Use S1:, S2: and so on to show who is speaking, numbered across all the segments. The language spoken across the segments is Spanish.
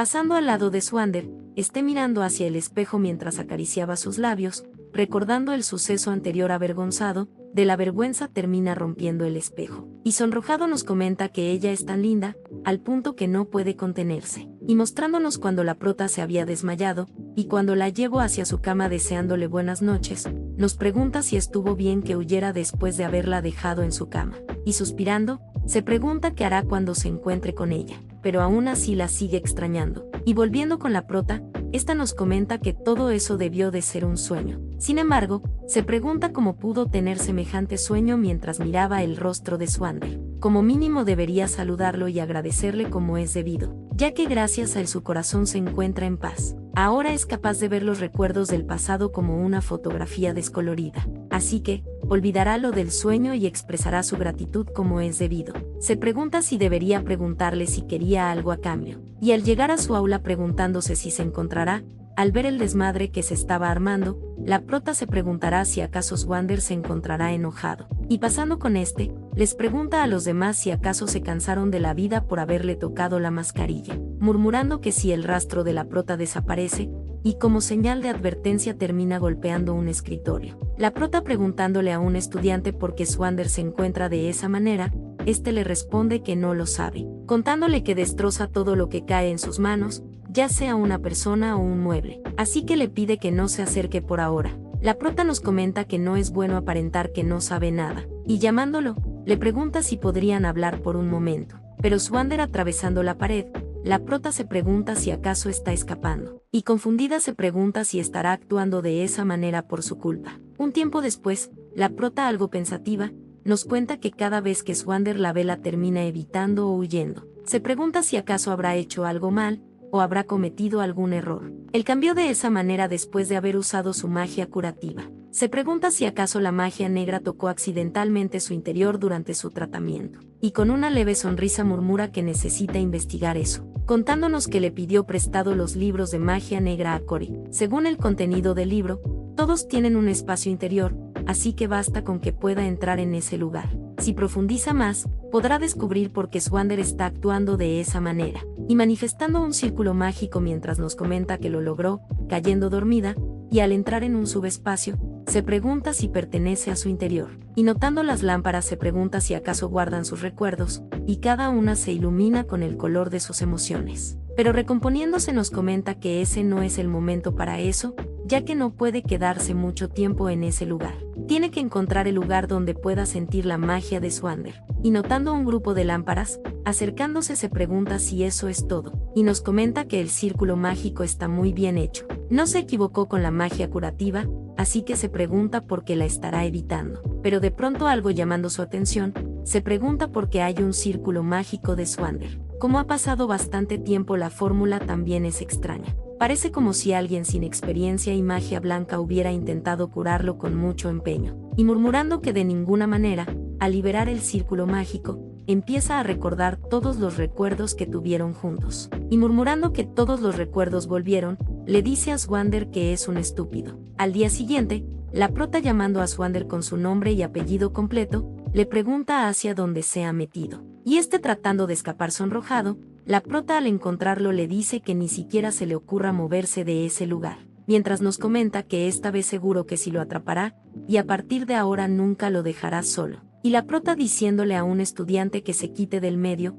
S1: Pasando al lado de Swander, esté mirando hacia el espejo mientras acariciaba sus labios, recordando el suceso anterior avergonzado, de la vergüenza termina rompiendo el espejo. Y sonrojado nos comenta que ella es tan linda, al punto que no puede contenerse. Y mostrándonos cuando la prota se había desmayado, y cuando la llevó hacia su cama deseándole buenas noches, nos pregunta si estuvo bien que huyera después de haberla dejado en su cama. Y suspirando, se pregunta qué hará cuando se encuentre con ella, pero aún así la sigue extrañando. Y volviendo con la prota, esta nos comenta que todo eso debió de ser un sueño. Sin embargo, se pregunta cómo pudo tener semejante sueño mientras miraba el rostro de Swander. Como mínimo debería saludarlo y agradecerle como es debido, ya que gracias a él su corazón se encuentra en paz. Ahora es capaz de ver los recuerdos del pasado como una fotografía descolorida. Así que, olvidará lo del sueño y expresará su gratitud como es debido. Se pregunta si debería preguntarle si quería algo a cambio. Y al llegar a su aula preguntándose si se encontrará, al ver el desmadre que se estaba armando, la prota se preguntará si acaso Swander se encontrará enojado. Y pasando con les pregunta a los demás si acaso se cansaron de la vida por haberle tocado la mascarilla, murmurando que si el rastro de la prota desaparece, y como señal de advertencia termina golpeando un escritorio. La prota preguntándole a un estudiante por qué Swander se encuentra de esa manera, le responde que no lo sabe, contándole que destroza todo lo que cae en sus manos, ya sea una persona o un mueble, así que le pide que no se acerque por ahora. La prota nos comenta que no es bueno aparentar que no sabe nada, y llamándolo, le pregunta si podrían hablar por un momento, pero Swander atravesando la pared, la prota se pregunta si acaso está escapando, y confundida se pregunta si estará actuando de esa manera por su culpa. Un tiempo después, la prota algo pensativa, nos cuenta que cada vez que Swander la ve la termina evitando o huyendo. Se pregunta si acaso habrá hecho algo mal, o habrá cometido algún error. Él cambió de esa manera después de haber usado su magia curativa. Se pregunta si acaso la magia negra tocó accidentalmente su interior durante su tratamiento. Y con una leve sonrisa murmura que necesita investigar eso, contándonos que le pidió prestado los libros de magia negra a Cory. Según el contenido del libro, todos tienen un espacio interior, así que basta con que pueda entrar en ese lugar. Si profundiza más, podrá descubrir por qué Swander está actuando de esa manera, y manifestando un círculo mágico mientras nos comenta que lo logró, cayendo dormida, y al entrar en un subespacio, se pregunta si pertenece a su interior, y notando las lámparas se pregunta si acaso guardan sus recuerdos, y cada una se ilumina con el color de sus emociones. Pero recomponiéndose nos comenta que ese no es el momento para eso, ya que no puede quedarse mucho tiempo en ese lugar. Tiene que encontrar el lugar donde pueda sentir la magia de Swander. Y notando un grupo de lámparas, acercándose se pregunta si eso es todo, y nos comenta que el círculo mágico está muy bien hecho. No se equivocó con la magia curativa, así que se pregunta por qué la estará evitando. Pero de pronto algo llamando su atención, se pregunta por qué hay un círculo mágico de Swander. Como ha pasado bastante tiempo, la fórmula también es extraña. Parece como si alguien sin experiencia y magia blanca hubiera intentado curarlo con mucho empeño. Y murmurando que de ninguna manera, al liberar el círculo mágico, empieza a recordar todos los recuerdos que tuvieron juntos. Y murmurando que todos los recuerdos volvieron, le dice a Swander que es un estúpido. Al día siguiente, la prota llamando a Swander con su nombre y apellido completo, le pregunta hacia dónde se ha metido. Y tratando de escapar sonrojado, la prota al encontrarlo le dice que ni siquiera se le ocurra moverse de ese lugar, mientras nos comenta que esta vez seguro que sí lo atrapará, y a partir de ahora nunca lo dejará solo. Y la prota diciéndole a un estudiante que se quite del medio,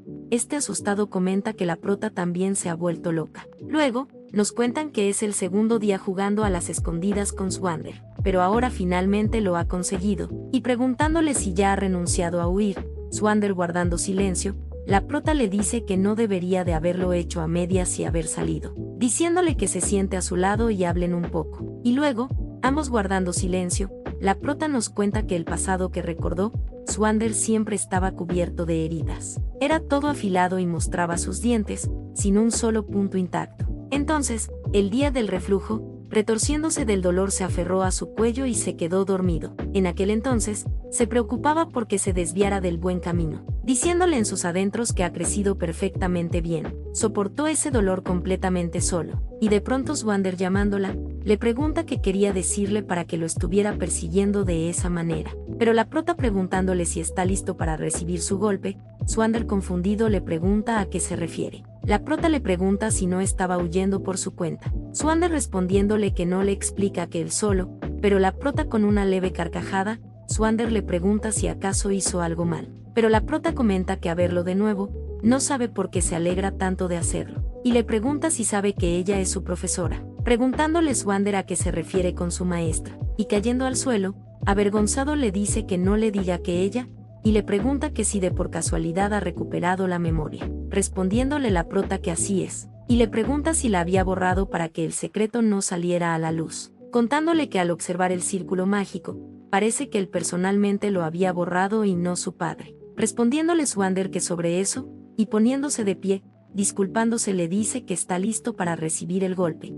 S1: asustado comenta que la prota también se ha vuelto loca. Luego, nos cuentan que es el segundo día jugando a las escondidas con Swander, pero ahora finalmente lo ha conseguido, y preguntándole si ya ha renunciado a huir, Swander guardando silencio, la prota le dice que no debería de haberlo hecho a medias y haber salido, diciéndole que se siente a su lado y hablen un poco. Y luego, ambos guardando silencio, la prota nos cuenta que el pasado que recordó, Swander siempre estaba cubierto de heridas. Era todo afilado y mostraba sus dientes, sin un solo punto intacto. Entonces, el día del reflujo, retorciéndose del dolor se aferró a su cuello y se quedó dormido. En aquel entonces, se preocupaba porque se desviara del buen camino, diciéndole en sus adentros que ha crecido perfectamente bien. Soportó ese dolor completamente solo, y de pronto Swander llamándola, le pregunta qué quería decirle para que lo estuviera persiguiendo de esa manera. Pero la prota preguntándole si está listo para recibir su golpe, Swander confundido le pregunta a qué se refiere. La prota le pregunta si no estaba huyendo por su cuenta. Swander respondiéndole que no le explica que él solo, pero la prota con una leve carcajada. Swander le pregunta si acaso hizo algo mal, pero la prota comenta que a verlo de nuevo, no sabe por qué se alegra tanto de hacerlo, y le pregunta si sabe que ella es su profesora, preguntándole Swander a qué se refiere con su maestra, y cayendo al suelo, avergonzado le dice que no le diga que ella, y le pregunta que si de por casualidad ha recuperado la memoria, respondiéndole la prota que así es, y le pregunta si la había borrado para que el secreto no saliera a la luz, contándole que al observar el círculo mágico, parece que él personalmente lo había borrado y no su padre, respondiéndole Swander que sobre eso, y poniéndose de pie, disculpándose le dice que está listo para recibir el golpe.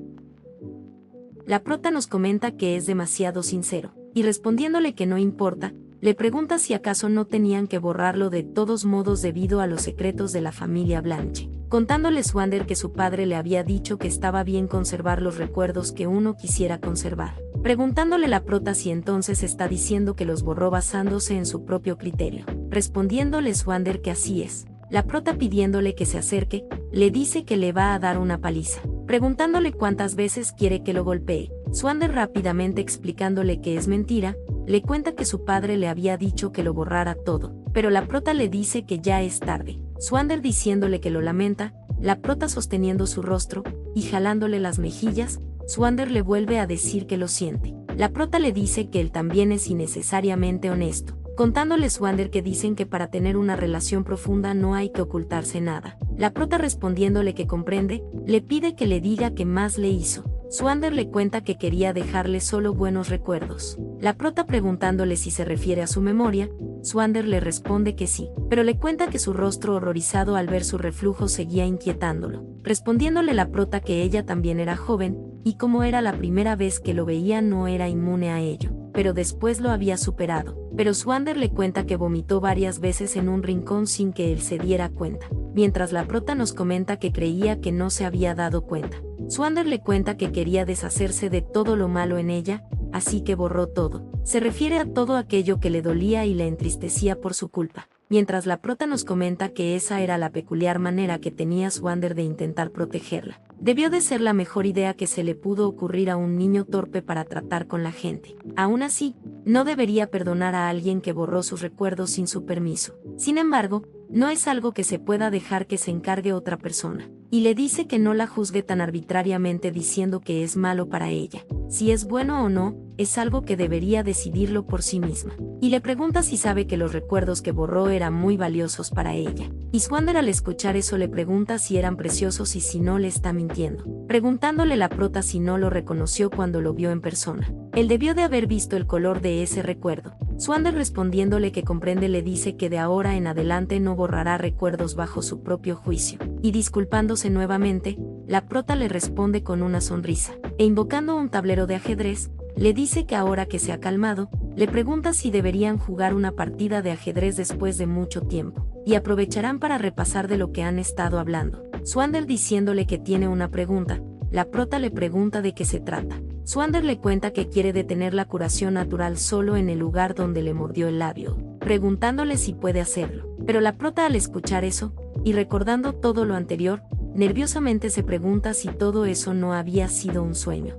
S1: La prota nos comenta que es demasiado sincero, y respondiéndole que no importa, le pregunta si acaso no tenían que borrarlo de todos modos debido a los secretos de la familia Blanche, contándole Swander que su padre le había dicho que estaba bien conservar los recuerdos que uno quisiera conservar, preguntándole la prota si entonces está diciendo que los borró basándose en su propio criterio, respondiéndole Swander que así es. La prota pidiéndole que se acerque, le dice que le va a dar una paliza, preguntándole cuántas veces quiere que lo golpee. Swander rápidamente explicándole que es mentira, le cuenta que su padre le había dicho que lo borrara todo, pero la prota le dice que ya es tarde. Swander diciéndole que lo lamenta, la prota sosteniendo su rostro, y jalándole las mejillas, Swander le vuelve a decir que lo siente. La prota le dice que él también es innecesariamente honesto, contándole Swander que dicen que para tener una relación profunda no hay que ocultarse nada. La prota respondiéndole que comprende, le pide que le diga qué más le hizo. Swander le cuenta que quería dejarle solo buenos recuerdos. La prota preguntándole si se refiere a su memoria, Swander le responde que sí, pero le cuenta que su rostro horrorizado al ver su reflujo seguía inquietándolo, respondiéndole la prota que ella también era joven, y como era la primera vez que lo veía no era inmune a ello, pero después lo había superado. Pero Swander le cuenta que vomitó varias veces en un rincón sin que él se diera cuenta, mientras la prota nos comenta que creía que no se había dado cuenta. Swander le cuenta que quería deshacerse de todo lo malo en ella, así que borró todo. Se refiere a todo aquello que le dolía y le entristecía por su culpa, mientras la prota nos comenta que esa era la peculiar manera que tenía Swander de intentar protegerla. Debió de ser la mejor idea que se le pudo ocurrir a un niño torpe para tratar con la gente. Aún así, no debería perdonar a alguien que borró sus recuerdos sin su permiso. Sin embargo, no es algo que se pueda dejar que se encargue otra persona, y le dice que no la juzgue tan arbitrariamente diciendo que es malo para ella. Si es bueno o no, es algo que debería decidirlo por sí misma. Y le pregunta si sabe que los recuerdos que borró eran muy valiosos para ella. Y Swander al escuchar eso le pregunta si eran preciosos y si no le está mintiendo, preguntándole la prota si no lo reconoció cuando lo vio en persona. Él debió de haber visto el color de ese recuerdo. Swander respondiéndole que comprende le dice que de ahora en adelante no borrará recuerdos bajo su propio juicio. Y disculpándose nuevamente, la prota le responde con una sonrisa, e invocando un tablero de ajedrez, le dice que ahora que se ha calmado, le pregunta si deberían jugar una partida de ajedrez después de mucho tiempo, y aprovecharán para repasar de lo que han estado hablando. Swander diciéndole que tiene una pregunta, la prota le pregunta de qué se trata. Swander le cuenta que quiere detener la curación natural solo en el lugar donde le mordió el labio, preguntándole si puede hacerlo. Pero la prota al escuchar eso, y recordando todo lo anterior, nerviosamente se pregunta si todo eso no había sido un sueño,